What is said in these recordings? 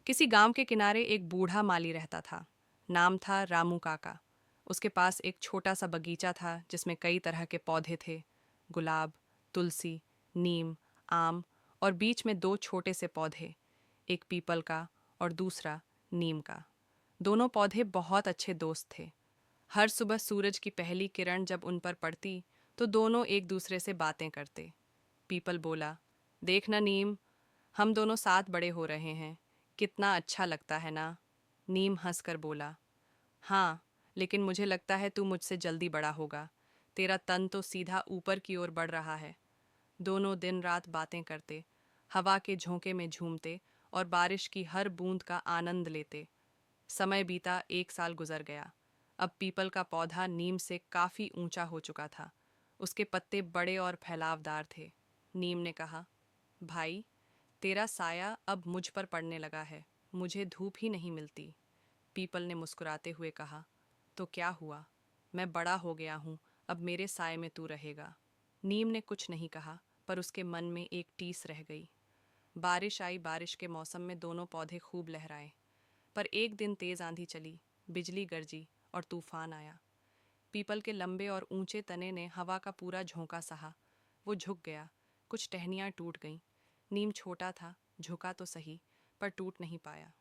किसी गांव के किनारे एक बूढ़ा माली रहता था। नाम था रामू काका। उसके पास एक छोटा सा बगीचा था जिसमें कई तरह के पौधे थे। गुलाब, तुलसी, नीम, आम और बीच में दो छोटे से पौधे, एक पीपल का और दूसरा नीम का। दोनों पौधे बहुत अच्छे दोस्त थे। हर सुबह सूरज की पहली किरण जब उन पर पड़ती तो दोनों एक दूसरे से बातें करते। पीपल बोला, देख ना नीम, हम दोनों साथ बड़े हो रहे हैं, कितना अच्छा लगता है ना। नीम हंसकर बोला, हाँ, लेकिन मुझे लगता है तू मुझसे जल्दी बड़ा होगा। तेरा तन तो सीधा ऊपर की ओर बढ़ रहा है। दोनों दिन रात बातें करते, हवा के झोंके में झूमते और बारिश की हर बूंद का आनंद लेते। समय बीता, 1 साल गुजर गया। अब पीपल का पौधा नीम से काफी ऊंचा हो चुका था। उसके पत्ते बड़े और फैलावदार थे। नीम ने कहा, भाई, तेरा साया अब मुझ पर पड़ने लगा है, मुझे धूप ही नहीं मिलती। पीपल ने मुस्कुराते हुए कहा, तो क्या हुआ, मैं बड़ा हो गया हूँ, अब मेरे साए में तू रहेगा। नीम ने कुछ नहीं कहा, पर उसके मन में एक टीस रह गई। बारिश आई। बारिश के मौसम में दोनों पौधे खूब लहराए। पर एक दिन तेज आंधी चली, बिजली गरजी और तूफान आया। पीपल के लंबे और ऊंचे तने ने हवा का पूरा झोंका सहा। वो झुक गया, कुछ टहनियाँ टूट गईं। नीम छोटा था, झुका तो सही, पर टूट नहीं पाया।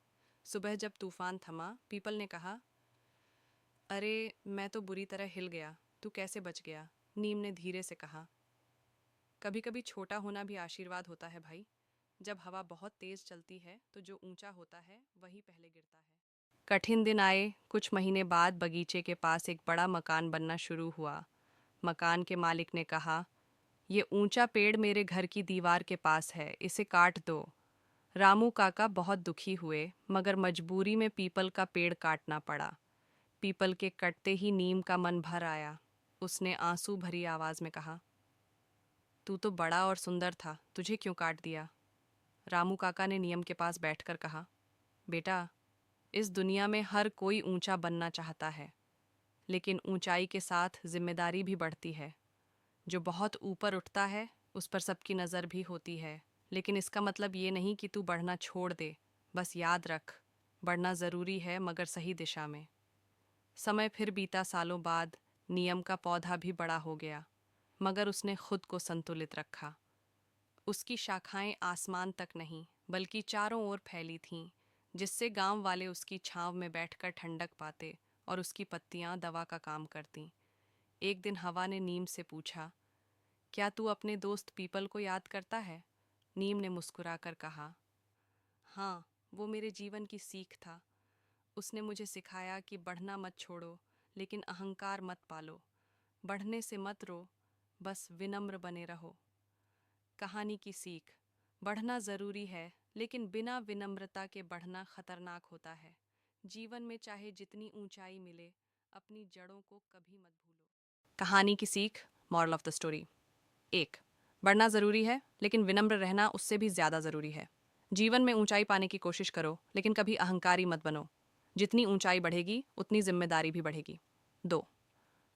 सुबह जब तूफान थमा, पीपल ने कहा, अरे, मैं तो बुरी तरह हिल गया, तू कैसे बच गया? नीम ने धीरे से कहा, कभी कभी छोटा होना भी आशीर्वाद होता है भाई। जब हवा बहुत तेज चलती है तो जो ऊंचा होता है वही पहले गिरता है। कठिन दिन आए। कुछ महीने बाद बगीचे के पास एक बड़ा मकान बनना शुरू हुआ। मकान के मालिक ने कहा, ये ऊंचा पेड़ मेरे घर की दीवार के पास है, इसे काट दो। रामू काका बहुत दुखी हुए, मगर मजबूरी में पीपल का पेड़ काटना पड़ा। पीपल के कटते ही नीम का मन भर आया। उसने आंसू भरी आवाज में कहा, तू तो बड़ा और सुंदर था, तुझे क्यों काट दिया? रामू काका ने नीम के पास बैठकर कहा, बेटा, इस दुनिया में हर कोई ऊंचा बनना चाहता है, लेकिन ऊंचाई के साथ जिम्मेदारी भी बढ़ती है। जो बहुत ऊपर उठता है उस पर सबकी नज़र भी होती है, लेकिन इसका मतलब ये नहीं कि तू बढ़ना छोड़ दे। बस याद रख, बढ़ना ज़रूरी है, मगर सही दिशा में। समय फिर बीता। सालों बाद नियम का पौधा भी बड़ा हो गया, मगर उसने खुद को संतुलित रखा। उसकी शाखाएं आसमान तक नहीं, बल्कि चारों ओर फैली थीं, जिससे गांव वाले उसकी छांव में बैठकर ठंडक पाते और उसकी पत्तियां दवा का काम करतीं। एक दिन हवा ने नीम से पूछा, क्या तू अपने दोस्त पीपल को याद करता है? नीम ने मुस्कुराकर कहा, हाँ, वो मेरे जीवन की सीख था। उसने मुझे सिखाया कि बढ़ना मत छोड़ो, लेकिन अहंकार मत पालो। बढ़ने से मत रो, बस विनम्र बने रहो। कहानी की सीख, बढ़ना ज़रूरी है, लेकिन बिना विनम्रता के बढ़ना खतरनाक होता है। जीवन में चाहे जितनी ऊंचाई मिले, अपनी जड़ों को कभी मत भूलो। कहानी की सीख, मॉरल ऑफ द स्टोरी। 1, बढ़ना ज़रूरी है, लेकिन विनम्र रहना उससे भी ज़्यादा ज़रूरी है। जीवन में ऊंचाई पाने की कोशिश करो, लेकिन कभी अहंकारी मत बनो। जितनी ऊंचाई बढ़ेगी उतनी जिम्मेदारी भी बढ़ेगी। 2,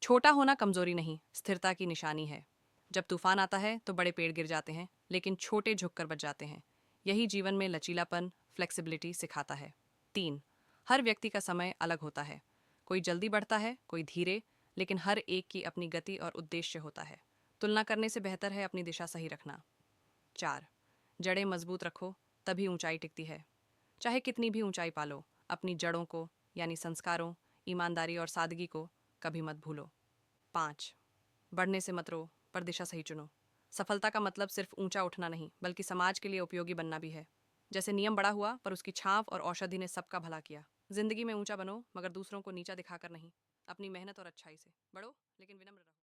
छोटा होना कमजोरी नहीं, स्थिरता की निशानी है। जब तूफान आता है तो बड़े पेड़ गिर जाते हैं, लेकिन छोटे झुककर बच जाते हैं। यही जीवन में लचीलापन, फ्लेक्सिबिलिटी सिखाता है। 3, हर व्यक्ति का समय अलग होता है। कोई जल्दी बढ़ता है, कोई धीरे, लेकिन हर एक की अपनी गति और उद्देश्य होता है। तुलना करने से बेहतर है अपनी दिशा सही रखना। 4, जड़ें मजबूत रखो, तभी ऊंचाई टिकती है। चाहे कितनी भी ऊंचाई पालो, अपनी जड़ों को, यानी संस्कारों, ईमानदारी और सादगी को कभी मत भूलो। 5, बढ़ने से मत रो, पर दिशा सही चुनो। सफलता का मतलब सिर्फ ऊंचा उठना नहीं, बल्कि समाज के लिए उपयोगी बनना भी है। जैसे नियम बड़ा हुआ, पर उसकी छांव और औषधि ने सबका भला किया। जिंदगी में ऊंचा बनो, मगर दूसरों को नीचा दिखाकर नहीं। अपनी मेहनत और अच्छाई से बढ़ो, लेकिन विनम्र रहो।